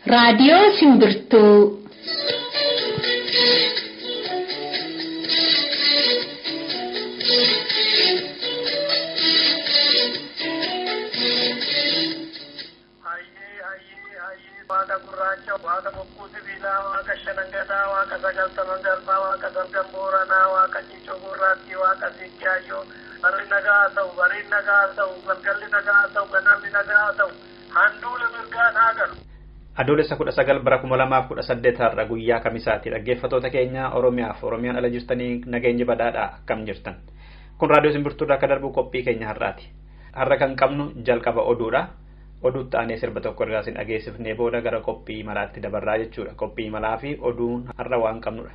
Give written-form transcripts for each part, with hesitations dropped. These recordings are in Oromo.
Radio Simbirtuu. Waaqa gurraacha, waaqa bokkuu sibiilaa, waaqa shanangataa, waaqa sagaltaman garbaa, waaqa dargan booranaa, waaqa ciicoo gurraattii, waaqa siiqqaayyoo, barri nagaa ta'u, bariin nagaa ta'u, galgalli nagaa ta'u, ganamni nagaa ta'u, handuula mirgaan haa galu. Adoolessa 19 bara 2018 har'a guyyaa kamisaati. Dhaggeeffattoota keenya Oromiyaaf Oromiyaan ala jirtanii nageenya badhaadhaa akkam jirtan. Kun raadiyoo Simbirtuurraa akka darbu qophii keenya har'aati. Har'a kan qabnu jalqaba oduudha. Oduutti aanee sirba tokko irraa isin dhageessifnee booda gara qophii malaatti dabarraa jechuudha. Qophii malaa fi oduun har'a waan qabnudha.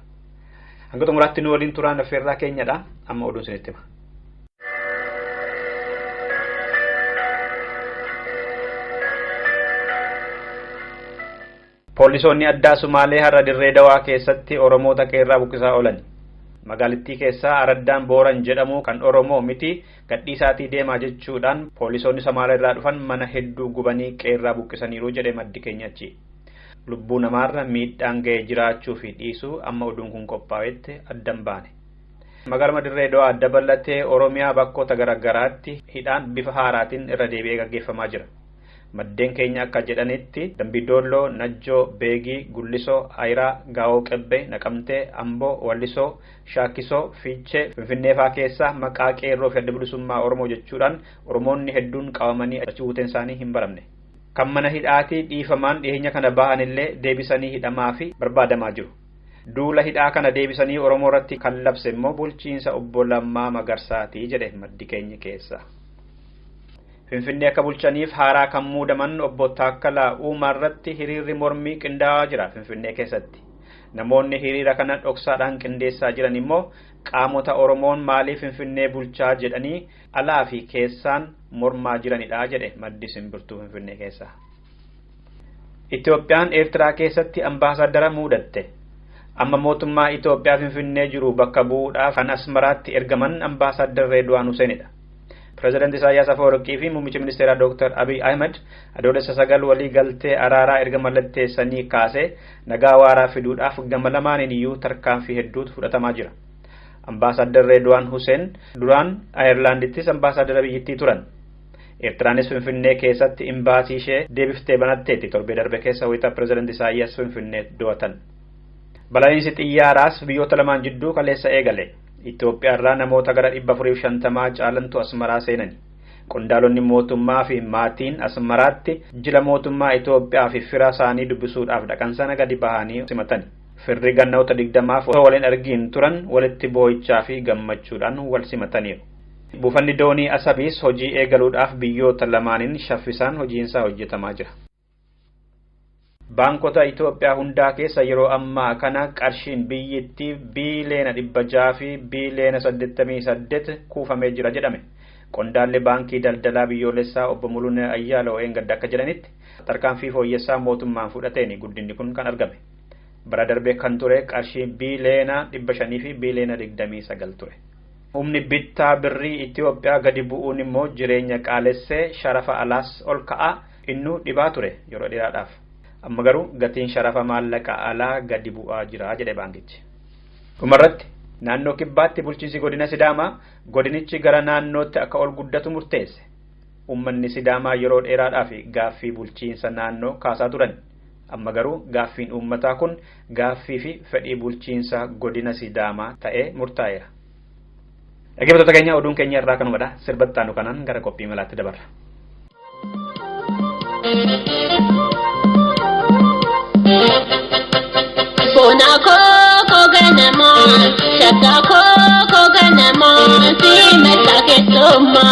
Hanga xumuraatti nu waliin turaan affeerraa keenyadha. Amma oduun isinitti hima. Poolisoonni addaa Sumaalee har'a dirree dawaa keessatti Oromoota qeerraa buqqisaa oolan. Magaalittii keessaa araddaan Booran jedhamu kan Oromoo miti gadhiisaatii deemaa jechuudhaan poolisoonni Somaalee irraa dhufan mana hedduu gubanii qeerraa buqqisaniiru jedhe maddi keenya achi. Lubbuu namaarra miidhaan ga'ee jiraachuu fi dhiisuu amma oduun kun qophaa'etti addan baane. Magaaluma dirree dawaa dabalatee Oromiyaa bakkoota garaagaraatti hidhaan bifa haaraatiin irra deebi'ee gaggeeffamaa jira. Maddeen keenya akka jedhanitti Dambidolloo, Najjoo, Beegii, Gullisoo, Ayiraa, Gaawoo Qebbee, Naqamtee, Amboo, Wallisoo, Shaakisoo, Fiichee, Finfinnee fa'aa keessaa maqaa qeerroo fi adda bilisummaa Oromoo jechuudhaan Oromoonni hedduun qabamanii achi buuteen isaanii hin baramne. Kan mana hidhaatii dhiifamaan dhiyeenya kana bahanillee deebisanii hidhamaa fi barbaadamaa jiru. Duula hidhaa kana deebisanii Oromoo irratti kan labse immoo bulchiinsa obbo Lammaa Magarsaati jedhe maddi keenya keessa. Finfinnee akka bulchaniif haaraa kan muudaman obbo Taakkalaa Uumaa irratti hiriirri mormii qindaa'aa jira Finfinnee keessatti. Namoonni hiriira kana dhoksaadhaan qindeessaa jiran immoo qaamota Oromoon maaliif Finfinnee bulchaa jedhanii alaa fi keessaan mormaa jiranidha jedhe maddi Simbirtuu Finfinnee keessaa. Itoophiyaan Eertiraa keessatti ambaasaadara muudatte. Amma mootummaa Itoophiyaa Finfinnee jiru bakka bu'uudhaaf kan Asmaraatti ergaman ambaasaadar Reedwaan Huseenidha. President Isaayyaas Afeworqii fi Muummichi Ministeeraa Dr. Abiy Ahmed adoolessa 9 walii galtee araaraa erga mallatteessanii kaasee nagaa waaraa fiduudhaaf gama lamaaniin iyyuu tarkaanfii hedduutu fudhatamaa jira. Ambaasaadar Reedwaan Huseen duraan Ayerlaandittis ambaasaadara biyyattii turan. Eertiraanis Finfinnee keessatti imbaasii ishee deebiftee banatteetti torbee darbe keessa wayita President Isaayyaas Finfinnee do'atan. Balaliinsi xiyyaaraas biyyoota lamaan jidduu kaleessa eegale. Itoophiyaa irraa namoota gara 450 caalantu Asmaraa seenani. Qondaalonni mootummaa fi maatiin Asmaraatti jila mootummaa Itoophiyaa fi fira isaanii dubbisuudhaaf dhaqan sana gadi bahanii simatani. Firri gannoota 20f osoo waliin argiin turan walitti boo'ichaa fi gammachuudhaan wal simataniiru. Buufanni doonii Asabiis hojii eegaluudhaaf biyyoota lamaaniin shaffisaan hojiinsaa hojjetamaa jira. Baankota Itoophiyaa hundaa keessa yeroo ammaa kana qarshiin biyyattii biiliyoona 600 fi biiliyoona 88 kuufamee jira jedhame. Qondaalli baankii daldalaa biyyoolessaa obbo Mulunee Ayyaaloo gadda akka jedhanitti tarkaanfii fooyyessaa mootummaan fudhateen guddinni kun kan argame. Bara darbee kan ture qarshiin biiliyoona 500 fi biiliyoona 29 ture. Humni bittaa birrii Itoophiyaa gadi bu'uun immoo jireenya qaalessee sharafa alaas ol ka'aa innuu dhibaa ture yeroo dheeraadhaaf. Amma garuu gatiin sharafa maallaqa alaa gadi bu'aa jira jedhe baankichi. Dhumarratti naannoo kibbaatti bulchiinsi godina Sidaamaa godinichi gara naannootti akka ol guddatu murteesse. Uummanni Sidaamaa yeroo dheeraadhaaf gaaffii bulchiinsa naannoo kaasaa turan. Amma garuu gaaffiin uummataa kun gaaffii fi fedhii bulchiinsa godina Sidaamaa ta'ee murtaa'eera. Dhaggeeffattoota keenya oduun keenya irraa kanumadha. Sirbattaanu kanaan gara qophii malaatti dabarra. Bona ko ganama, shaka ko ganama, si meta ke soma.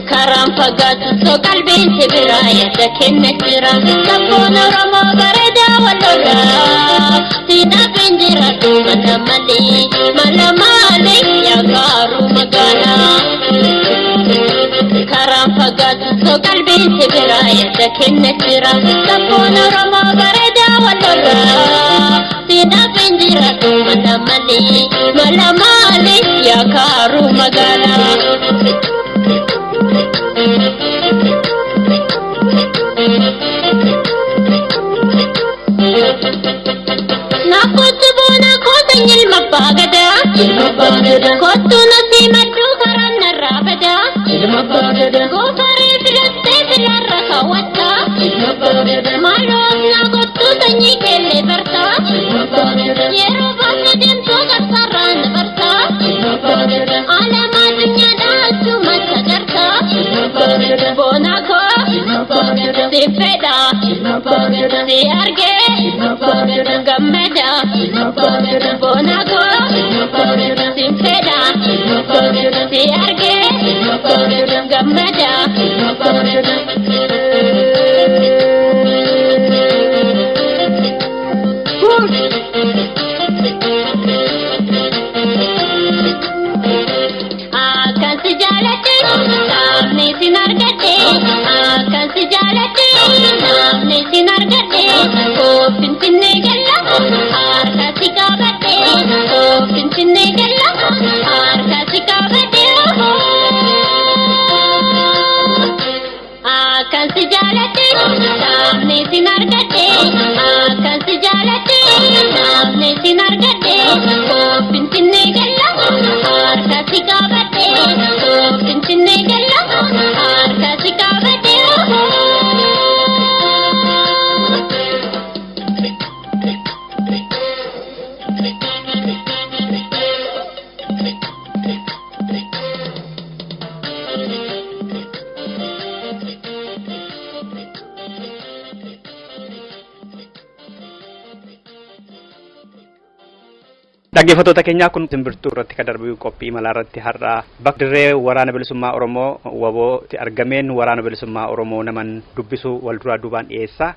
Karam pagatu so kalbin tibiraya da kennetira, sapona ramo gareda walora. Tina bindira tu malamali ya karu magana. Karam fagaatu so qalbiin sibiraa yaada kenne jira sabboon oromoo bareedaa walirraa siidhaaf hin jiraatu mala malee yaa kaaruu magaalaa. Nakotu bona kota nyilma bagada kotu nasi madu karana rabada gofare filaste filarra kawata malo nakotu tanyi kele berta yero basi demto kasaran berta alama dunya dasu masagarta bona ko si feda si arge gammada bona ko si feda si arge gammada. Akan si jalate namni sinargate akan si jalate namni sinargate ko pintinne galla harka sikabate ko pintinne galla harka sikabate akan si jalate namni sinargate akan si jalate namni sinargate ko pintinne galla harka sikabate ko pintinne galla harka sikabate. Dhaggeeffattoota keenyaa kun simbirtuu irratti kan darbu qophii malaa irratti har'a bakka dirree waraana bilisummaa Oromoo wabootti argameen waraana bilisummaa Oromoo naman dubbisu wal duraa duubaan dhiyeessa.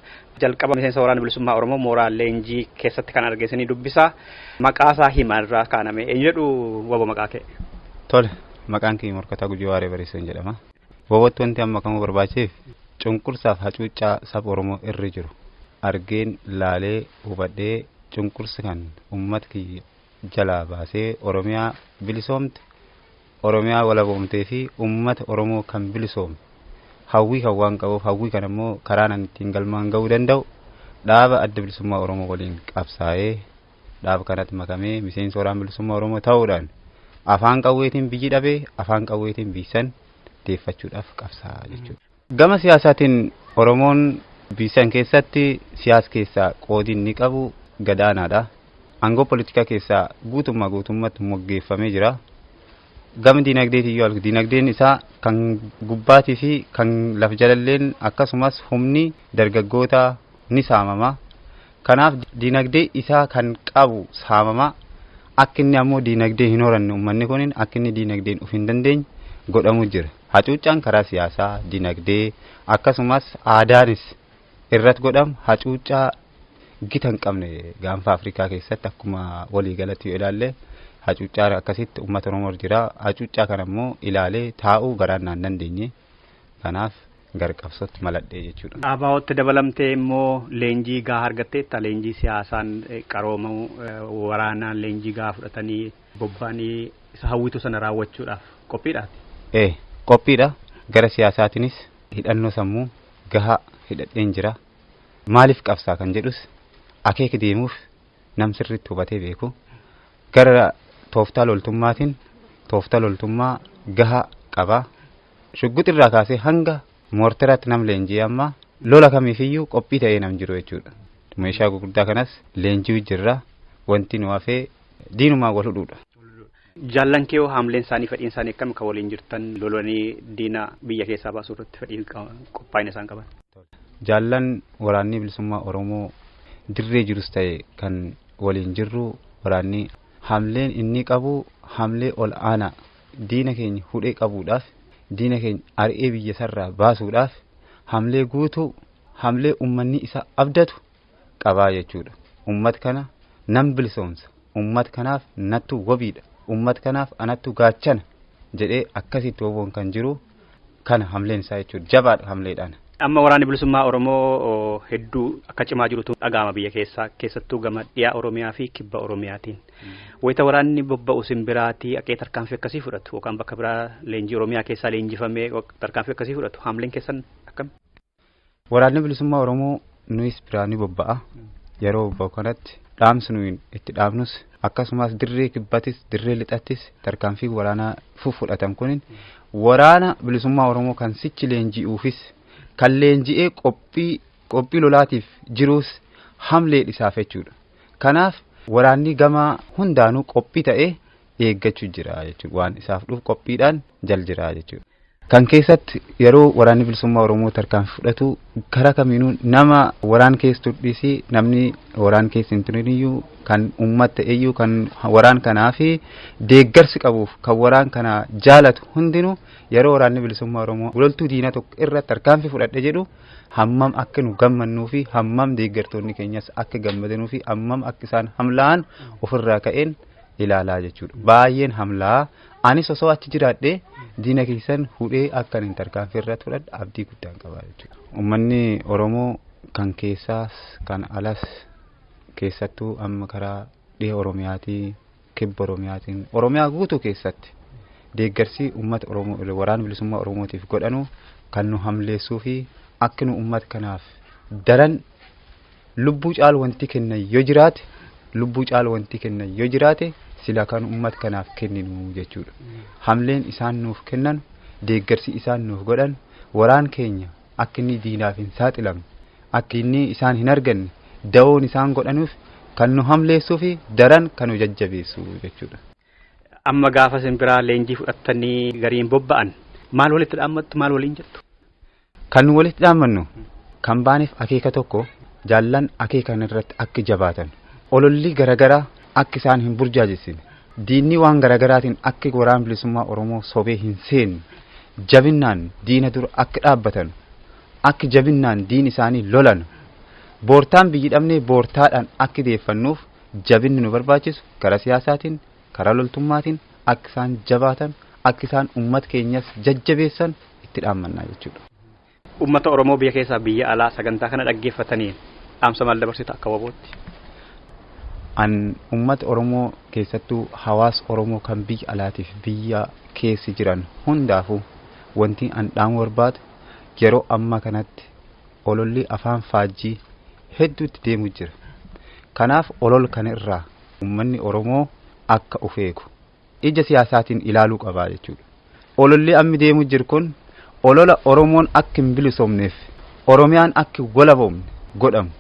Jalqaba miseensa waraana bilisummaa Oromoo mooraa leenjii keessatti kan argeessanii dubbisa. Maqaasaa himarraa kaaname eenyu jedhu waboo maqaa kee? Tole maqaan kee Morkataa Gujii Waaree Bariisoon jedhama. Wabootti wanti amma kamuu barbaacheef cunqursaaf hacuuccaa saba Oromoo irra jiru argeen laalee hubadhee cunqursi kan ummati jalaa baasee Oromiyaa bilisoomte Oromiyaa walaboomtee fi ummata Oromoo kan bilisoome hawwii kan waan qabuuf hawwii kan immoo karaan ittiin galmaan ga'uu danda'u dhaaba adda bilisummaa Oromoo waliin qabsaa'ee dhaaba kanatti makamee miseensa waraana bilisummaa Oromoo ta'uudhaan afaan qawweetiin biyyi dhabee afaan qawweetiin biisan deeffachuudhaaf qabsaa'aa jechuudha. Gama siyaasaatiin Oromoon biisan keessatti siyaasa keessaa qoodiin ni qabu gadaanaadha. Aangoo politika keessaa guutummaatti moggeeffamee jira. Gama diinagdeetiin yoo diinagdeen isaa kan gubbaatii fi kan lafa jalalleen akkasumas humni dargaggoota ni saamama. Kanaaf diinagdee isaa kan qabu saamama. Akka inni ammoo diinagdee hin horanne uummanni kun akka inni diinagdeen of hin dandeenye godhamu jira. Hacuuccaan karaa siyaasaa, diinagdee akkasumas aadaanis irratti godhamu hacuuccaa gita hin qabne gaanfa Afrikaa keessatti akkuma walii galatti yoo ilaalle hacuuccaa akkasitti uummata Oromoo jira. Hacuuccaa kana immoo ilaalee taa'uu garaan naan dandeenye. Kanaaf garqabsootti maladhee jechuudha. Abaa'ootti dabalamtee immoo leenjii gahaa argatteetta leenjii siyaasaan qaroomu waraanaan leenjii gahaa fudhatanii bobba'anii isa hawwitu sana raawwachuudhaaf qophiidhaati. Qophiidha. Gara siyaasaatiinis hidhannoo sammuu gahaa hidhadheen jira. Maaliif qabsaa kan jedhus akeeka deemuuf nam sirriitti hubatee beeku. Gara tooftaa loltummaatiin tooftaa loltummaa gahaa qaba. Shugguxirraa kaasee hanga moorteraatti nam leenjii amma lola kamiifiyyuu qophii ta'ee nam jiru jechuudha. Meeshaa gurguddaa kanas leenjii jirra. Wanti nu hafee diinumaa wal hudhuudha. Jaallan kee haamleen isaanii fedhiin isaanii akkam kan waliin jirtan lolanii diina biyya keessaa baasuu irratti fedhii qophaa'ina isaan qaban? Jaallan waraanni bilisummaa Oromoo dirree jirus ta'e kan waliin jirru waraanni haamleen inni qabu haamlee ol aanaa diina keenya hudhee qabuudhaaf diina keenya ari'ee biyya sarraa baasuudhaaf haamlee guutuu haamlee ummanni isa abdatu qabaa jechuudha. Ummat kana nam bilisoomsa. Ummat kanaaf nattu wabiidha. Ummat kanaaf anattu gaachana jedhee akkasitti woboon kan jiru kana hamleen isaa jechuudha jabaadha hamleedhaan. Amma waraanni bilisummaa Oromoo hedduu akka cimaa jirutu dhaga'ama biyya keessattuu gama dhiyaa Oromiyaa fi kibba Oromiyaatiin. Wayita waraanni bobba'u Simbiraatii aqee tarkaanfii akkasii fudhatu yookaan bakka biraa leenjii Oromiyaa keessaa leenjifamee tarkaanfii akkasii fudhatu hamleen keessan akkam? Waraanni bilisummaa Oromoo nuyis biraanii bobba'a yeroo bobba'u kanatti dhaamsi nuyi itti dhaabnus akkasumas dirree kibbatis dirree lixattis tarkaanfii waraanaa fudhatan kunin waraana bilisummaa Oromoo kan sichi leenji'uufis kan leenji'ee qophii lolaatiif jiruus hamlee isaaf jechuudha. Kanaaf waraanni gama hundaanuu qophii ta'ee eeggachuu jira jechuudha. Waan isaaf dhufu qophiidhaan jal jira jechuudha. Kan keessatti yeroo waraanni bilisummaa Oromoo tarkaanfii fudhatu karaa kamiinuu nama waraan keessa tudhisii namni waraan keessa hin turiniyyuu kan uummata ta'eyyuu kan waraan kanaa fi deeggarsi qabuuf kan waraan kana jaalatu hundinuu yeroo waraanni bilisummaa Oromoo loltuu diina tokko irratti tarkaanfii fudhadhe jedhu hammam akka nu gammannuu fi hammam deeggartoonni keenyas akka gammadanuu fi hammam akka isaan hamlaan ofirraa ka'een ilaalaa jechuudha. Baay'een hamlaa anis osoo achi jiraadhee diina keessan hudhee akka hin tarkaanfii irratti fudhadhe abdii guddaan qabaa jechuudha. Uummanni Oromoo kan keessaas kan alas keessattuu amma karaa dhiha Oromiyaatii kibba Oromiyaatiin Oromiyaa guutuu keessatti deeggarsi uummata Oromoo waraana bilisummaa Oromootiif godhanu kan nu hamleessuu fi akka nu uummata kanaaf daran lubbuu caalu wanti kennan yoo jiraate lubbuu caalu wanti kennan yoo jiraate sila kan uummata kanaaf kenninu jechuudha. Hamleen isaan nuuf kennan deeggarsi isaan nuuf godhan waraan keenya akka inni diinaaf hin saaxilamne akka inni isaan hin arganne da'oon isaan godhanuuf kan nu hamleessuu fi daran kan nu jajjabeessu jechuudha. Amma gaafa Simbiraa leenjii fudhattanii gariin bobba'an maal walitti dhaammattu maal waliin jettu? Kan nu walitti dhaammannu kan baaneef akeeka tokko jaallan akeekan irratti akka jabaatan ololli garagaraa akka isaan hin burjaajessine diinni waan garagaraatiin akka waraana bilisummaa Oromoo sobee hin seenne jabinnaan diina dura akka dhaabbatan akka jabinnaan diin isaanii lolan boortaan biyyi dhabnee boortaadhaan akka deeffannuuf jabinni nu barbaachisu karaa siyaasaatiin karaa loltummaatiin akka isaan jabaatan akka isaan uummata keenyas jajjabeessan itti dhaammannaa jechuudha. Uummata Oromoo biyya keessaa biyya alaa sagantaa kana dhaggeeffatanii dhaamsa maal dabarsita akka wabootti? An uummata Oromoo keessattuu hawaasa Oromoo kan biyya alaatiif biyya keessa jiran hundaafuu wanti an dhaamu barbaadu yeroo amma kanatti ololli afaan faajjii hedduutti deemu jira. Kanaaf olol kana irraa uummanni Oromoo akka ufeeku ija siyaasaatiin ilaaluu qabaa jechuudha. Ololli amma deemu jiru kun olola Oromoon akka hin bilisoomneef Oromiyaan akka walabomne godhamu.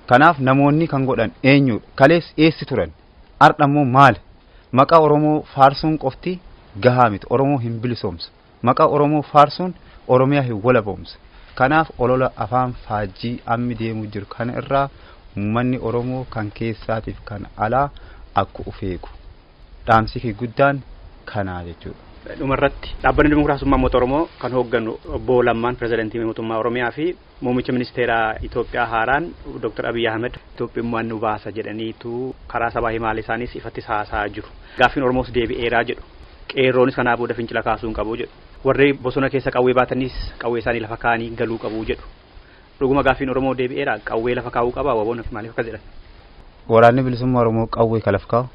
Kanaaf namoonni kan godhan eenyudha? Kalees eessi turan? Ardhammoo maal? Maqaa Oromoo faarsuun qofti gahaa miti. Oromoo hin bilisoomsu. Maqaa Oromoo faarsuun Oromiyaa hin walabomsu. Kanaaf olola afaan faajjii amma deemu jiru kana irraa uummanni Oromoo kan keessaatiif kan alaa akka ufeeku. Dhaamsi guddaan kanaa jechuudha. Dhumarratti dhaabbanni Dimookiraasummaa Uummata Oromoo kan hoogganu obbo Lammaan pirezidantii mootummaa Oromiyaa fi muummicha ministeeraa Itoophiyaa haaraan Dr. Abiy Ahmed Itoophiyummaan nu baasa jedhaniitu karaa sabaa himaal isaaniis ifattis haasaa jiru. Gaaffiin Oromoos deebi'eeraa jedhu. Qeerroonis kanaa booda fincila kaasuu hin qabu jedhu. Warri bosona keessa qawwee baatanis qawwee isaanii lafa kaanii galuu qabu jedhu. Dhuguma gaaffiin Oromoo deebi'eeraa qawwee lafa kaa'uu qabaa waboon maaliif akka jedhan? Waraanni bilisummaa Oromoo qawwee kalaf kaa'u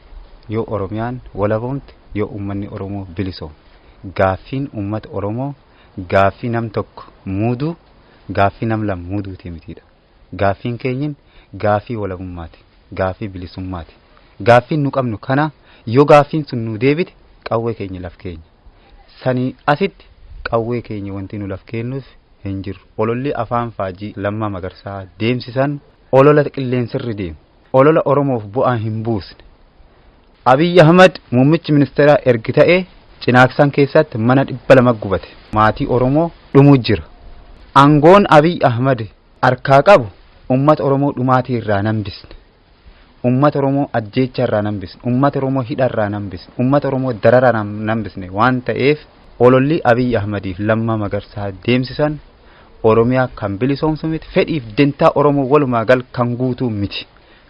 yoo Oromiyaan walabomte yoo uummanni Oromoo bilisoom. Gaaffiin uummata Oromoo gaaffii nam tokko muuduu gaaffii nam lama muuduuti mitiidha. Gaaffiin keenyin gaaffii walabummaati. Gaaffii bilisummaati. Gaaffiin nu qabnu kana yoo gaaffiin sun nu deebite qawwee keenya laf keenya. Sanii asitti qawwee keenya wanti nu laf kennuuf hin jiru. Ololli afaan faajii Lammaa Magarsaa deemsisan olola qilleensirri deemu. Olola Oromoof bu'aa hin buusne. Abiy Ahmed muummichi ministeeraa ergi ta'ee Cinaaksan keessatti mana 200 gubate. Maatii Oromoo dhumuu jira. Aangoon Abiy Ahmed harkaa qabu uummata Oromoo dhumaatii irraa nambisne. Uummata Oromoo ajjeecha irraa nambisne. Uummata Oromoo hidha irraa nambisne. Uummata Oromoo darara nambisne waan ta'eef ololli Abiy Ahmediif Lammaa Magarsaa deemsisan Oromiyaa kan bilisoomsu miti. Fedhiif dentaa Oromoo walumaa gal kan guutuu miti.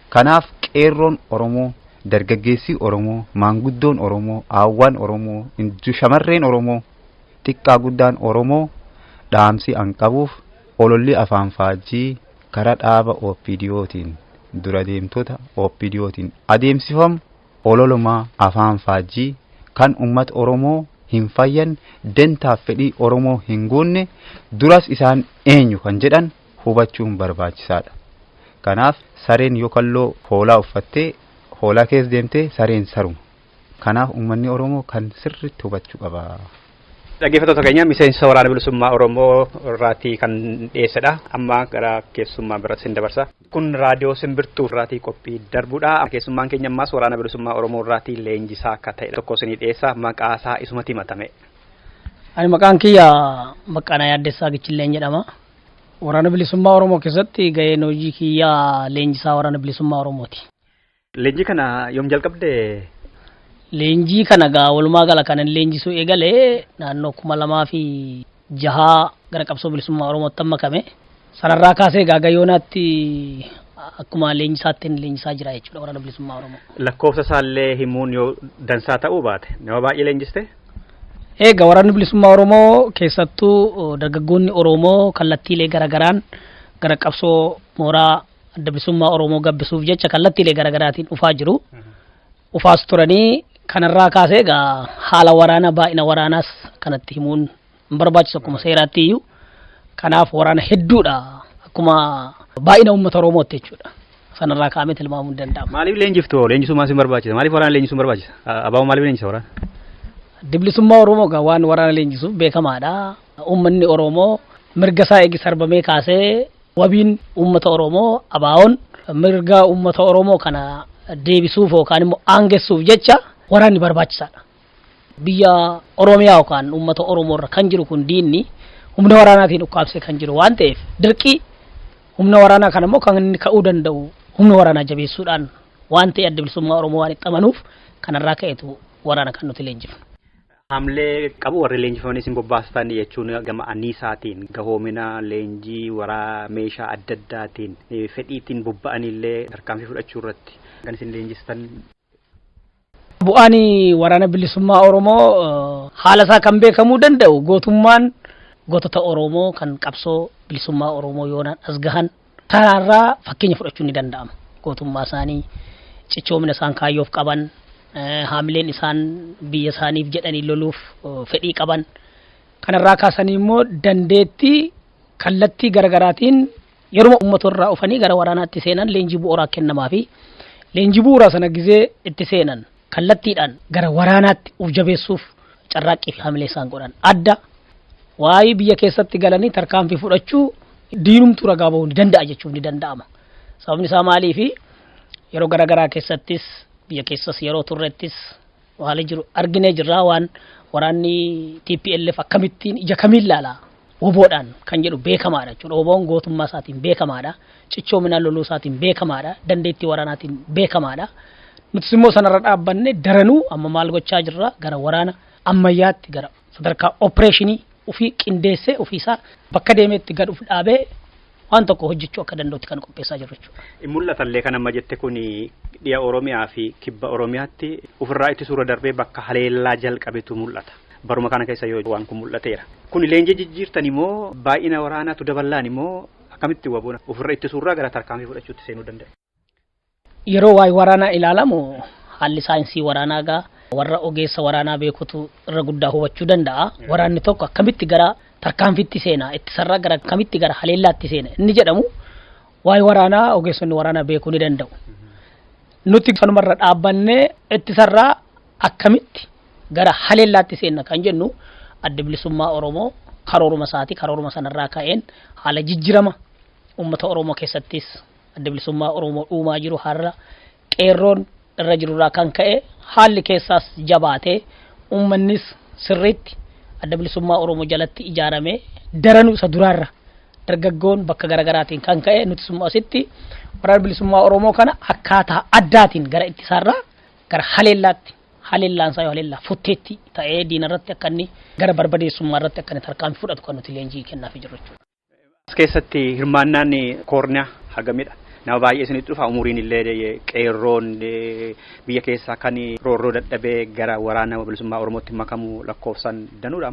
Kanaaf qeerroon Oromoo dargaggeessi Oromoo, maanguddoon Oromoo, aawwan Oromoo, shamarreen Oromoo xiqqaa guddaan Oromoo dhaamsi an qabuuf ololli afaan faajjii karaa dhaaba OPDOtiin dura deemtota OPDOtiin adeemsifamu ololumaa afaan faajjii kan uummata Oromoo hin fayyan dentaaf fedhii Oromoo hin guunne duras isaan eenyu kan jedhan hubachuun barbaachisaadha. Kanaaf sareen yoo kalloo hoolaa uffattee hoolaa keessa deemtee sareen saruma. Kanaaf uummanni Oromoo kan sirriitti hubachuu qaba. Dhaggeeffattoota keenya miseensa waraana bilisummaa Oromoo irraatii kan dhiyeessedha. Amma gara keessummaa biratti sin dabarsa. Kun raadiyoo Simbirtuu irraatii qophii darbuudha. Keessummaan keenya ammaas waraana bilisummaa Oromoo irraatii leenjisaa akka ta'e tokko isinii dhiyeessa. Maqaa isaa isumatti himatame. Ani maqaan kiyya Maqaanaa Yaaddessaa Gichilleen jedhama. Waraana bilisummaa Oromoo keessatti gaheen hojii kiyya leenjisaa waraana bilisummaa Oromooti. Leenjii kana yoom jalqabde? Leenjii kana gaa walumaa gala kanan leenjisuu eegalee naannoo 2006 gara qabsoo bilisummaa Oromootti makame. Sanarraa kaasee gaa gayoonaatti akkuma leenjisaatti leenjisaa jira jechuudha waraana bilisummaa Oromoo. Lakkoofsa isaallee himuun yoo dansaa ta'uu baate nama baay'ee leenjiste? Egaa waraanni bilisummaa Oromoo keessattuu dargaggoonni Oromoo kallattiilee garagaraan gara qabsoo mooraa adda bilisummaa Oromoo gabbisuuf jecha kallattiilee garagaraatiin dhufaa jiru. Ufaas turanii kanarraa kaasee egaa haala waraana baay'ina waraanaas kanatti himuun hin barbaachisu akkuma seeraatti iyyuu. Kanaaf waraana hedduudha akkuma baay'ina uummata Oromootti jechuudha. Sanarraa kaa'amee tilmaamuu hin danda'amu. Maaliif leenjiftu? Leenjisuu maaliif barbaachisa? Maaliif waraana leenjisuu barbaachisa? Abaaboo maaliif leenjisa waraana? Bilisummaa Oromoo gaa waan waraana leenjisuuf beekamaadha. Uummanni Oromoo mirga isaa eegi sarbamee kaasee wabiin uummata Oromoo abaawoon mirga uummata Oromoo kana deebisuuf yookaan immoo aangessuuf jecha waraanni barbaachisaadha. Biyya Oromiyaa yookaan uummata Oromoo irra kan jiru kun diinni humna waraanaatiin ukkaamsee kan jiru waan ta'eef dirqii humna waraanaa kana immoo kan inni ka'uu danda'u humna waraanaa jabeessuudhaan waan ta'e adda bilisummaa Oromoo waan itti amanuuf kanarraa ka'eetu waraana kan nuti leenjifnu. Hamlee qabu warri leenjifamanii isin bobbaastan jechuun gama anniisaatiin gahoomina leenjii waraa meeshaa adda addaatiin fedhiitiin bobba'anillee tarkaanfii fudhachuu irratti kan isin leenjistan. Bu'aan waraana bilisummaa Oromoo haala isaa kan beekamuu danda'u gootummaan gootota Oromoo kan qabsoo bilisummaa Oromoo yoonaan as gahan kanarraa fakkeenya fudhachuun ni danda'ama. Gootummaa isaanii cichoomina isaan kaayyoof qaban haamileen isaan biyya isaaniif jedhanii loluuf fedhii qaban kanarraa kaasanii immoo dandeettii kallattii garagaraatiin yeroo uummatorraa dhufanii gara waraanaatti seenan leenjii bu'uuraa kennamaa fi leenjii bu'uuraa sana gizee itti seenan kallattiidhaan gara waraanaatti uf jabeessuuf carraaqqii fi haamilee isaan godhan adda waa'ee biyya keessatti galanii tarkaanfii fudhachuu diinumtuu ragaa bahuu ni danda'a jechuun ni danda'ama. Sababni isaa maaliifi yeroo garagaraa keessattis biyya keessas yeroo turrettis haala jiru arginee jirra waan waraanni TPLF akkamittiin ija kamiin laala woboodhaan kan jedhu beekamaadha jechuudha. Woboon gootummaa isaatiin beekamaadha. Cichoomina loluu isaatiin beekamaadha. Dandeettii waraanaatiin beekamaadha. Nutis immoo sanarra dhaabbanne daranuu amma maal gochaa jirra gara waraana ammayyaatti gara sadarkaa opereeshinii ofii qindeessee ofiisaa bakka deemeetti gad uf dhaabee waan tokko hojjechuu akka danda'utti kan qopheessaa jirru jechuudha. Mul'atallee kan amma jette kun dhiya Oromiyaa fi kibba Oromiyaatti ofirraa itti suura darbee bakka haleellaa jalqabetu mul'ata. Baruma kana keessa yoo waan kun mul'ateera. Kun leenjii jijjiirtan immoo baay'ina waraanaatu dabalaan immoo akkamitti waboona ofirraa itti suuraa gara tarkaanfii fudhachuutti seenuu danda'a. Yeroo waa'ee waraanaa ilaalamu haalli saayinsii waraanaa gaa warra ogeessa waraanaa beekutu irra guddaa hubachuu danda'a. Waraanni tokko akkamitti gara tarkaanfiitti seena ittisarraa gara akkamitti gara haleellaatti seena inni jedhamu waa'ee waraanaa ogeessonni waraanaa beekuu ni danda'u. Nuti sanumarra dhaabbannee ittisarraa akkamitti gara haleellaatti seenna kan jennu adda bilisummaa Oromoo karooruma isaati karooruma sanarraa ka'een haala jijjiirama uummata Oromoo keessattis adda bilisummaa Oromoo dhuumaa jiru har'a qeerroon irra jirurraa kan ka'e haalli keessaas jabaatee uummannis sirriitti adda bilisummaa Oromoo jalatti ijaaramee daranuu isa duraarra dargaggoon bakka garagaraatiin kan ka'e nuti immoo asitti waraana bilisummaa Oromoo kana akkaataa addaatiin gara ittisaarraa gara haleellaatti haleellaan isaa yoo haleellaa futteetti ta'ee diinarratti akka inni gara barbadeessummaa irratti akka inni tarkaanfii fudhatu kan nuti leenjii kennaafii jirru jechuudha. As keessatti hirmaannaan koorniyaa hagamidha. Nama baay'ee isinitti dhufa umuriin illee qeerroon biyya keessaa kan roorroo dadhabee gara waraana bilisummaa Oromootti makamu lakkoofsan danuudha.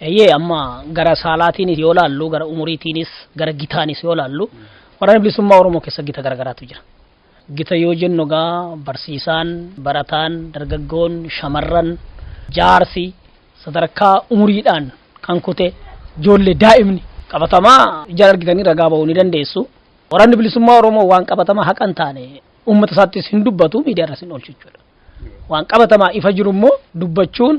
Eeyyee amma gara saalaatiinis yoo laallu gara umuriitiinis gara gitaanis yoo laallu waraana bilisummaa Oromoo keessa gita garagaraatu jira. Gita yoo jennu gaa barsiisaan, barataan, dargaggoon, shamarran, jaarsi sadarkaa umuriidhaan kan kute ijoollee daa'imni qabatamaa ijaan argitanii ragaa ba'uu ni dandeessu. Waraanni bilisummaa Oromoo waan qabatamaa haqan taane uummata isaattis hin dubbatu miidiyaa irratti hin oolchu jechuudha. Waan qabatamaa ifa jiru immoo dubbachuun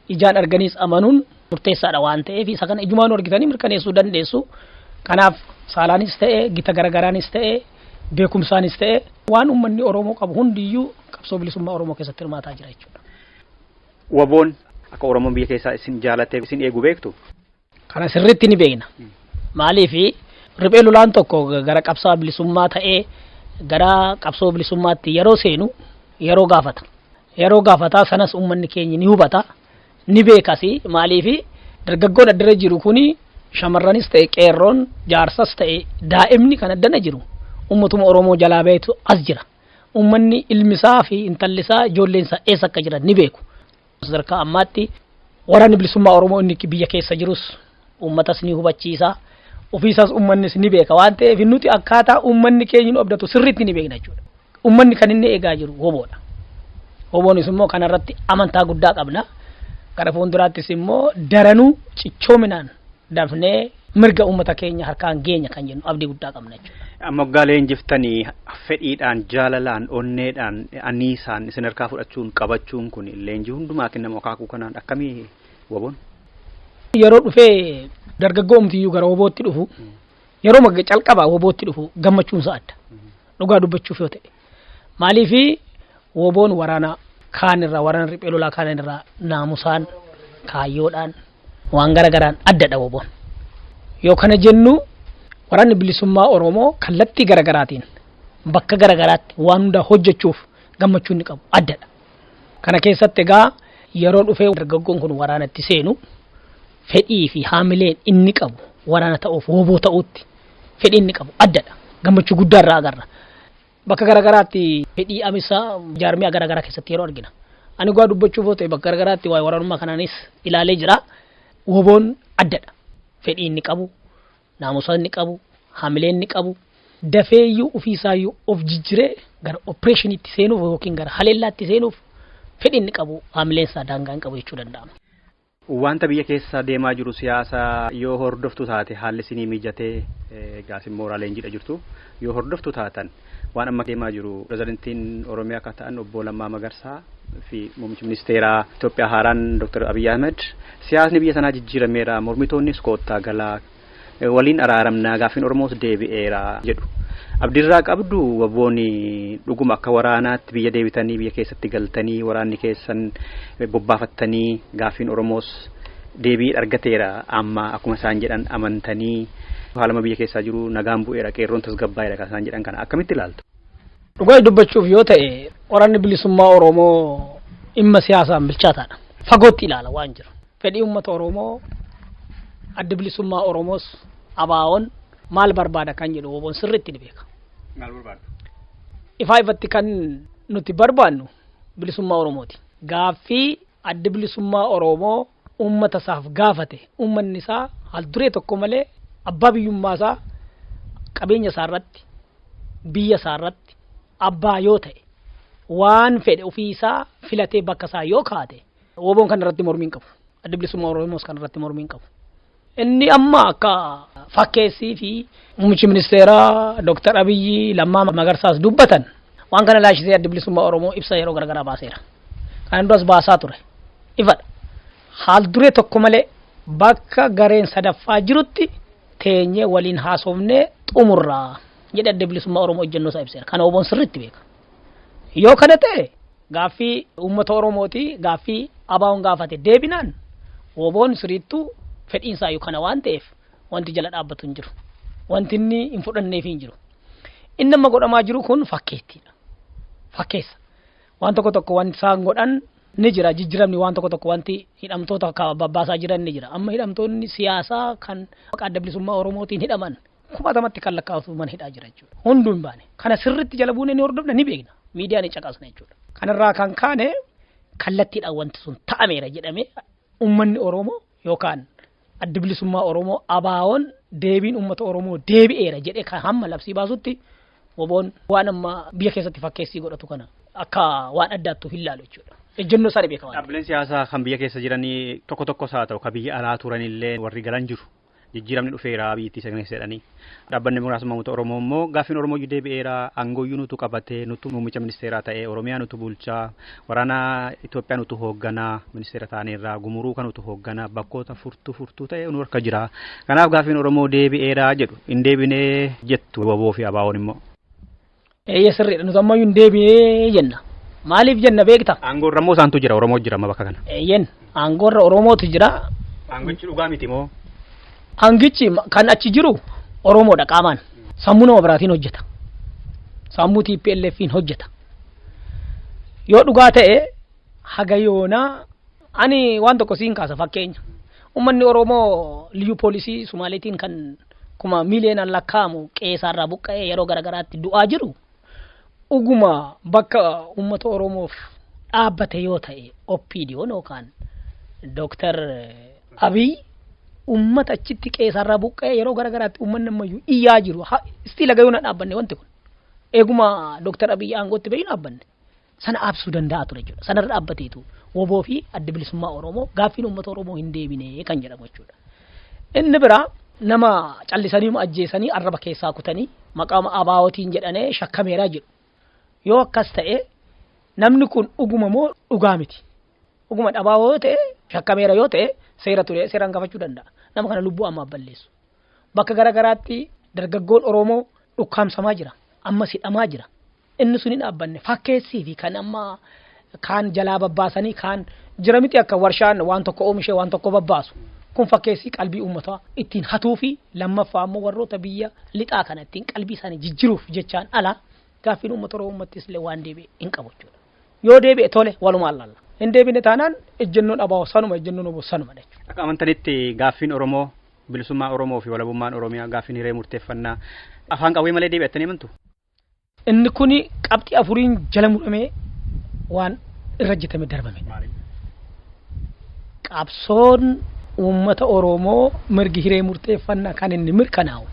ijaan arganiis amanuun murteessaadha waan ta'eef isa kana ijumaan argitanii mirkaneessuu dandeessu. Kanaaf saalaanis ta'e gita garagaraanis ta'e beekumsaanis ta'e waan uummanni Oromoo qabu hundiyyuu qabsoo bilisummaa Oromoo keessatti hirmaataa jira jechuudha. Waboon akka Oromoon biyya keessaa isin jaalatee isin eegu beektu? Kana sirriitti ni beekna. Maaliif riphee lolaan tokko gara qabsaa bilisummaa ta'ee gara qabsoo bilisummaatti yeroo seenu yeroo gaafata. Yeroo gaafataa sanas uummanni keenya ni hubata. Ni beekasi maaliif dargaggoon addana jiru kuni shamarranis ta'e qeerroon jaarsas ta'e daa'imni kan addana jiru ummatuma Oromoo jalaa beetu as jira. Uummanni ilmisaa fi intallisaa ijoolleensaa eessa akka jiran ni beeku. Sadarkaa ammaatti waraanni bilisummaa Oromoo inni biyya keessa jirus uummatas ni hubachiisa. Ofiisaas uummannis ni beeka waan ta'eef nuti akkaataa uummanni keenya nu abdatu sirriitti ni beekna jechuudha. Uummanni kan inni eegaa jiru woboodha. Woboonis immoo kanarratti amantaa guddaa qabna. Gara fuulduraattis immoo daranuu cichoominaan dafnee mirga uummata keenya harkaan geenya kan jennu abdii guddaa qabna jechuudha. Amma gaaleen jiftanii fedhiidhaan jaalalaan onneedhaan aniisaan isin harkaa fudhachuun qabachuun kun leenjii hundumaa kennama akaakuu kanaan akkamii woboon? Yeroo dhufee dargaggoo umtiyyuu gara wobootti dhufu yeroo calqabaa wobootti dhufu gammachuunsa adda dhugaa dubbachuuf yoo ta'e maaliif woboon waraana kaanirraa waraana riphee lolaa kaanirraa naamusaan kaayyoodhaan waan garagaraan addadha woboon. Yoo kana jennu waraanni bilisummaa Oromoo kallattii garagaraatiin bakka garagaraatti waan hunda hojjechuuf gammachuun ni qabu addadha. Kana keessatti egaa yeroo dhufee dargaggoon kun waraanatti seenu fedhii fi haamileen inni qabu waraana ta'uuf woboo ta'uutti fedhii inni qabu addadha. Gammachuu guddaa irraa agarra. Bakka garagaraatti fedhii amisaa jaarmiyaa garagaraa keessatti yeroo argina. Ani gaa dubbachuuf yoo ta'e bakka garagaraatti waa'ee waraanummaa kanaanis ilaalee jira. Woboon addadha. Fedhii inni qabu, naamusa inni qabu, haamileen inni qabu, dafeeyyuu ofiisaayyuu of jijjiree gara opereeshiniitti seenuuf yookiin gara haleellaatti seenuuf fedhii inni qabu haamileensaa daangaa hin qabu jechuu danda'ama. Wanta biyya keessa deemaa jiru siyaasa yoo hordoftu taate haalli isinii mijatee gaas immoo leenjiidha jirtu yoo hordoftu taatan waan amma deemaa jiru pirezidantiin Oromiyaa akka ta'an obbo Lammaa Magarsaa fi muummichi ministeeraa Itoophiyaa haaraan Dr. Abiy Ahmed siyaasni biyya sanaa jijjiirameera mormitoonnis koottaa galaa waliin araaramnaa gaafiin Oromoos deebi'eera jedhu. Abdirraa qabdu wabooni dhuguma akka waraanaatti biyya deebitanii biyya keessatti galtanii waraanni keessan bobbaafattanii gaafiin Oromoos deebii argateera amma akkuma isaan jedhan amantanii haalama biyya keessaa jiru nagaan bu'eera qeerroon tasgabbaa'eera kan isaan jedhan kana akkamitti ilaaltu? Dhugaa dubbachuuf yoo ta'e waraanni bilisummaa Oromoo dhimma siyaasaan bilchaataadha. Fagootti ilaala waan jiru. Fedhii uummata Oromoo adda bilisummaa Oromoos abaawoon maal barbaada kan jedhu woboon sirriitti ni beeka. Maal barbaadu? Ifaa ifatti kan nuti barbaannu bilisummaa Oromooti. Gaaffii adda bilisummaa Oromoo uummata isaaf gaafate uummanni isaa haal duree tokko malee abbaa biyyummaa isaa qabeenya isaa irratti biyya isaa irratti abbaa yoo ta'e waan fedhe ofii isaa filatee bakka isaa yoo kaate woboon kan irratti mormiin qabu. Adda bilisummaa Oromoos kan irratti mormiin qabu. Inni amma akka fakkeessii fi muummichi ministeeraa Dr. Abiy Lammaa Magarsaas dubbatan waan kana laashisee adda bilisummaa Oromoo ibsa yeroo garagaraa baaseera. Kan duras baasaa ture. Ifadha. Haal duree tokko malee bakka gareen sadaffaa jirutti teenyee waliin haasofnee xumurraa jedhe adda bilisummaa Oromoo ejjennoo isaa ibseera. Kana woboon sirriitti beeka. Yoo kana ta'e gaaffii uummata Oromooti gaaffii abaawoon gaafate deebinaan woboon sirriittuu fedhiinsaa yoo kana waan ta'eef wanti jala dhaabbatu hin jiru. Wanti inni hin fudhanneef hin jiru. Inni amma godhamaa jiru kun fakkeettiidha. Fakkeessa. Waan tokko wanti isaan godhan ni jira. Jijjiiramni waan tokko wanti hidhamtoota babbaasaa jiran ni jira. Amma hidhamtoonni siyaasaa kan adda bilisummaa Oromootiin hidhaman kumatamatti kan lakkaa'uman hidhaa jira jechuudha. Hunduu hin baane. Kana sirriitti jala buunee ni hordofna ni beekna. Miidiyaa ni caqasna jechuudha. Kanarraa kan kaane kallattiidhaan wanti sun ta'ameera jedhamee uummanni Oromoo yookaan adda bilisummaa Oromoo abaawoon deebiin uummata Oromoo deebi'eera jedhee kan hamma labsii baasutti woboon waan amma biyya keessatti fakkeessii godhatu kana akka waan addaattu hin laalu jechuudha. Ejjennoo isaa beekamaa. Dhaabbileen siyaasaa kan biyya keessa jiranii tokko haa ta'u kan biyya alaa turanillee warri galan jiru. Jijjiiramni dhufeera biyyattii sagneessa jedhanii. Dhaabbanni muraasummaa uummata Oromoo immoo gaaffiin Oromoo deebi'eera aangooyyuu nutu qabatee nutu muummicha ministeeraa ta'ee Oromiyaa nutu bulchaa waraana Itoophiyaa nutu hoogganaa ministeera taaneerraa gumuruu kan nutu hoogganaa bakkoota furtuu ta'ee nu harka jira. Kanaaf gaaffiin Oromoo deebi'eera jedhu hin deebinee jettu waboo fi abaawoon immoo. Sirriidha nuti ammayyuu hin deebinee jenna. Maaliif jenna beekta? Aangoorra immoo isaantu jira Oromoo jira amma bakka kana. Aangoorra Oromootu jira. Aangochi dhugaa miti moo? Aangichi kan achi jiru Oromoodha qaamaan. Sammuu nama biraatiin hojjeta. Sammuu TPLFiin hojjeta. Yoo dhugaa ta'e haga yoonaa ani waan tokko siin kaasa fakkeenya. Uummanni Oromoo liyyuu poolisii Sumaaleetiin kan kuma miiliyoonaan lakkaa'amu qe'eerraa buqqa'ee yeroo garagaraatti du'aa jiru. Uguma bakka uummata Oromoof dhaabbate yoo ta'e OPDO yookaan Dr. Abiy ummata achitti qe'eerraa buqqa'ee yeroo garagaraatti uummanni ammayyuu iyyaa jiru. Isti laga yoona dhaabbanne wanti kun eeguma Dr. Abiy aangootti bahin dhaabbanne sana absuu danda'a ture jechuudha. Sanarra dhaabbateetu woboo fi adda bilisummaa Oromoo gaaffiin uummata Oromoo hin deebine kan jedhamu jechuudha. Inni biraa nama callisanii ajjeesanii arraba keessaa kutanii maqaama abaawootiin jedhanee shakkameeraa jiru. Yoo akkas ta'e namni kun dhuguma moo dhugaa miti. Dhuguma dhabaawoo yoo ta'e shakkameera yoo ta'e seera ture seeraan gaafachuu danda'a. Nama kana lubbuu ammaa balleessu. Bakka garagaraatti dargaggoon Oromoo dhukkaamsamaa jira. Amma hidhamaa jira. Inni sun hin dhaabbanne fakkeessii fi kan amma kaan jalaa babbaasanii kaan jira miti akka warshaan waan tokko oomishee waan tokko babbaasu. Kun fakkeessii qalbii uummataa ittiin hatuu fi lammaffaa ammoo warroota biyya lixaa kana ittiin qalbii isaanii jijjiruuf jechaan ala gaaffiin uummata Oromoo uummattis illee waan deebi'e hin qabu jechuudha. Yoo deebi'e tole walumaan laalla. Hin deebine taanaan ejjennoon abaa'oo sanuma ejjennoon obbo sanuma jechuudha. Akka amantanitti gaaffiin Oromoo bilisummaa Oromoo fi walabummaan Oromiyaa gaaffiin hiree murteeffannaa afaan qawwee malee deebi'attanii amantu? Inni kuni qabxii afuriin jala muramee waan irra jetame darbame. Qabsoon uummata Oromoo mirgi hiree murteeffannaa kan inni mirkanaa'u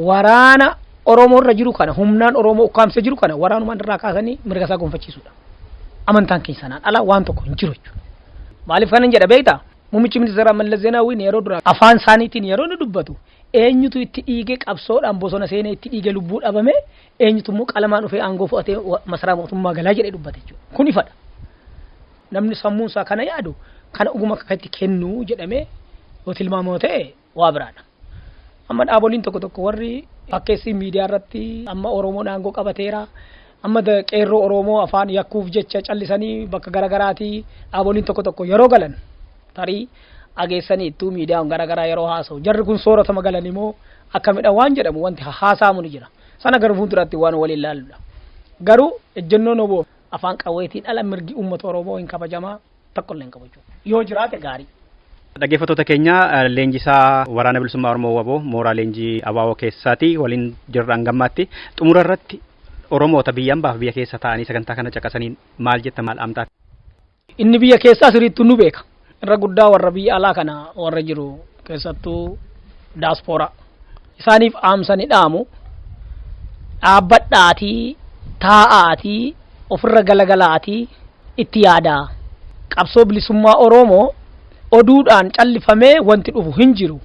waraana Oromoo irra jiru kana humnaan Oromoo ukkaamsee jiru kana waraanumaan irraa kaasanii mirga isaa gonfachiisuudha. Amantaan keenya sanaan ala waan tokko hin jiru jechuudha. Maaliif kanan jedha beektaa? Muummichi ministeeraa Mallas Zeenaawwiin yeroo dura afaan isaaniitiin yeroo inni dubbatu eenyutu itti dhiige qabsoodhaan bosona seenee itti dhiige lubbuu dhabame eenyutu immoo qalamaan dhufee aangoo fudhatee masaraa mootummaa galaa jedhee dubbate jechuudha. Kun ifadha. Namni sammuun isaa kana yaadu kana dhuguma akka itti kennuu jedhamee yoo tilmaamoo ta'e waa biraadha. Amma dhaaboliin tokko warri fakkeessii miidiyaa irratti amma Oromoon aangoo qabateera. Amma qeerroo Oromoo afaan yakkuuf jecha callisanii bakka garagaraati dhaaboliin tokko yeroo galan tarii ageessanii ittuu miidiyaan garagaraa yeroo haasa'u jarri kun sooratama galan immoo akkamidha waan jedhamu wanti haasa'amu ni jira. Sana garuu fuulduratti waan waliin ilaalludha. Garuu ejjennoon obbo afaan qawweetiin ala mirgi uummata Oromoo hin kabajamaa tokkollee hin kabaju. Yoo jiraate gaarii. Dhaggeeffattoota keenya leenjisaa waraana bilisummaa Oromoo waboo mooraa leenjii abaawoo keessaati waliin jirran gammaatti xumura irratti Oromoota biyyaan baaf biyya keessa ta'anii sagantaa kana caqasanii maal jetta maal amtaa? Inni biyya keessaa sirriitti nu beeka. Irra guddaa warra biyya alaa kana warra jiru keessattuu daaspooraa. Isaaniif aamsanii dhaamu dhaabbadhaatii taa'aatii ofirra galagalaatii itti yaadaa. Qabsoo bilisummaa Oromoo oduudhaan callifamee wanti dhufu hin jiru.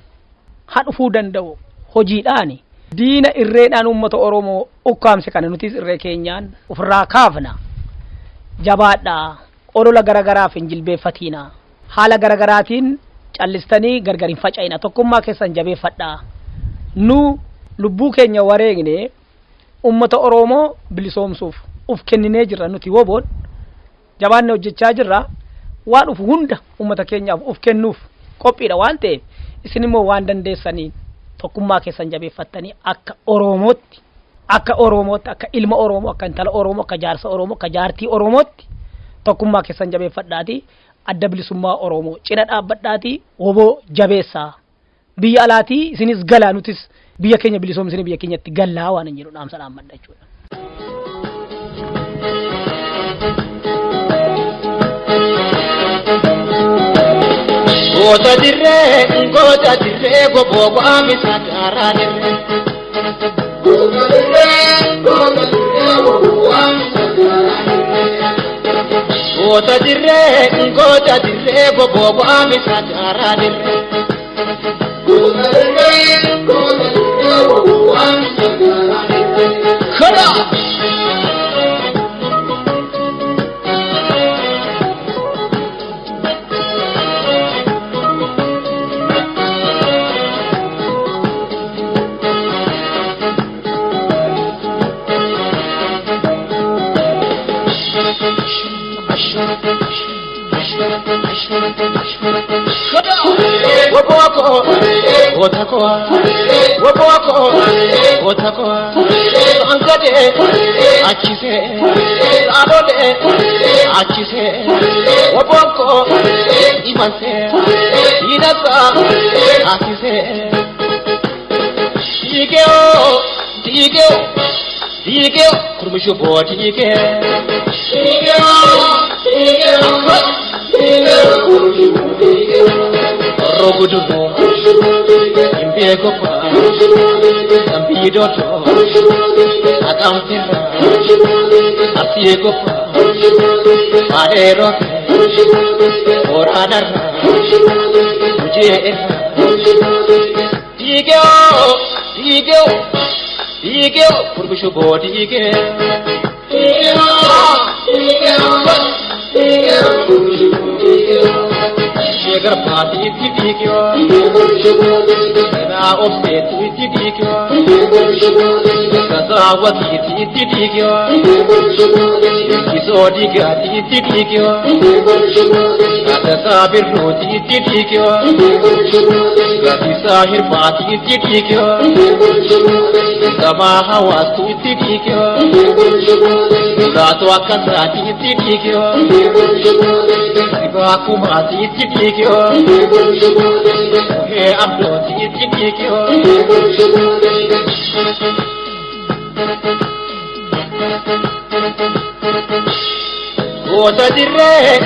Ha dhufuu danda'u hojiidhaani. Diina irreedhaan uummata Oromoo ukkaamse kana nutis irree keenyaan ofirraa kaafna. Jabaadhaa olola garagaraaf hin jilbeeffatiina. Haala garagaraatiin callistanii gargar hin faca'ina. Tokkummaa keessan jabeeffadhaa. Nu lubbuu keenya wareegne uummata Oromoo bilisoomsuuf uf kenninee jirra nuti woboon jabaanne hojjechaa jirra. Waan dhufu hunda uummata keenyaaf uf kennuuf qophiidha waan ta'eef isin immoo waan dandeessaniin tokkummaa keessan jabeeffattanii akka Oromootti akka ilma Oromoo akka intala Oromoo akka jaarsa Oromoo akka jaartii Oromootti tokkummaa keessan jabeeffadhaatii adda bilisummaa Oromoo cina dhaabbadhaatii woboo jabeessaa biyya alaatii isinis galaa nutis biyya keenya bilisoomsine biyya keenyatti gallaa waan hin jedhu dhaamsa dhaammadha jechuudha. Goota dirree gobo amisa dara dirree. Goota dirree gobo amisa dara dirree. Goota dirree gobo amisa dara dirree. Goota dirree gobo amisa dara dirree. Khada. Rogudugo, Imbegopa, Sampidoto, Akampira, Asiegopa, Aderoke, Oranara, Ujera, Digeo, Purgushubo, Digeo, Sugar party, Tikio, now upset with Tikio, Kazawati, Tikio, Isodiga, Tikio, Sabirno, Tikio, Gatisahir party, Tikio, Samahawas, Tikio, Ratuakasati, Tikio, Sivakumati, Tikio, He Abdo, Tikio, Goota dirree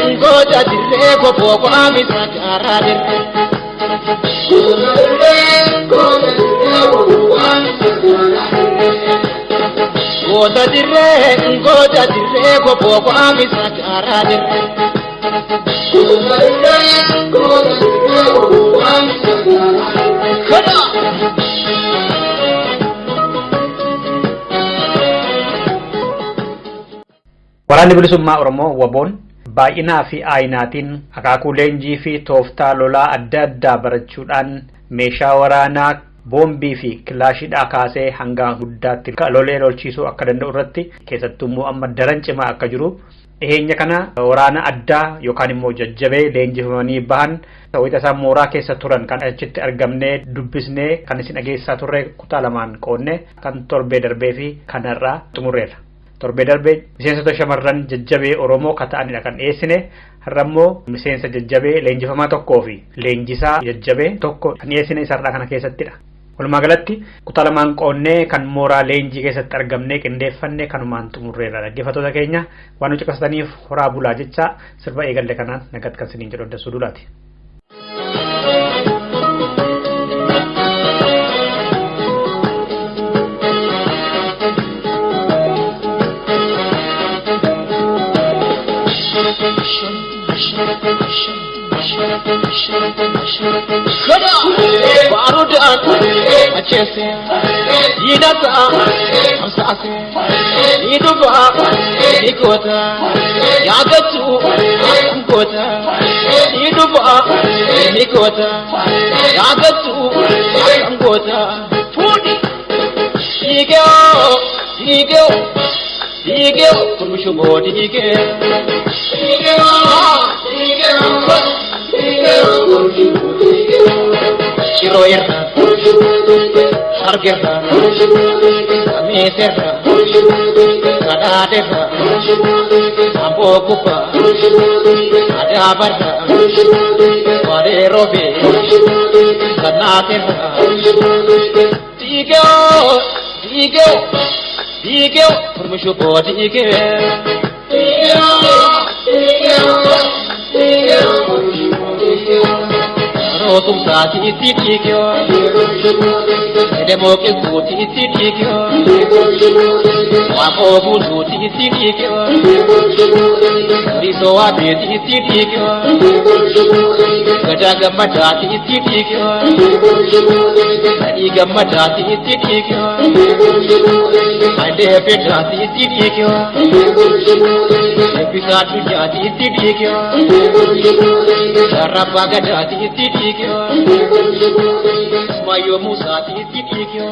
gobo amisa dara dirree. Goota dirree gobo amisa dara dirree. Goota dirree gobo amisa dara dirree. Goota dirree gobo amisa dara dirree. Kada. Waraanni bilisummaa Oromoo waboon baay'inaa fi aayinaatiin akaakuu leenjii fi tooftaa lolaa adda addaa barachuudhaan meeshaa waraanaa boombii fi kilaashidhaa kaasee hanga guddaatti lolee lolchiisuu akka danda'u irratti keessattuu immoo amma daran cimaa akka jiru dhiheenya kana waraana addaa yookaan immoo jajjabee leenjifamanii bahan ta'uuta isaan mooraa keessa turan kan achitti argamnee dubbisnee kan isin dhageessaa turre kutaa lamaan qoonne kan torbee darbee fi kanarraa xumurreerra. Torbee darbee miseensota shamarran jajjabee Oromoo kata'anidha kan dhiyeessine. Har'a immoo miseensa jajjabee leenjifamaa tokkoo fi leenjisaa jajjabee tokko kan dhiyeessine isarraa kana keessattidha. Walumaa galatti kutaa lamaan qoonnee kan mooraa leenjii keessatti argamnee qindeeffanne kanumaan xumurreerra. Dhaggeeffattoota keenya waan nu caqasataniif horaa bulaa jecha sirba eegalle kanaan nagat kan siniin jedhu Addasuu Duulaati. Kada barudan achese yinata amsase yiduba nikota yagatu angota yiduba nikota yagatu angota fudi Dige kurushu bodi dige Shiro irra hargerra ameserra kadaderra ambo kupa adabarra ware robe kanaterra Dige kurushu bodi dige mootum saati itti dhiigyo Edemoo qilxuuti itti dhiigyo Waaqoo buutuuti itti dhiigyo Riisoo waabeeti itti dhiigyo Gadaa gammadaati itti dhiigyo Nadhii gammadaati itti dhiigyo Handee beddaati itti dhiigyo Eebbisaa addunyaati itti dhiigyo Sharrabbaa gadaati itti dhiigyo Ismaayyoo Muusaati itti dhiigyo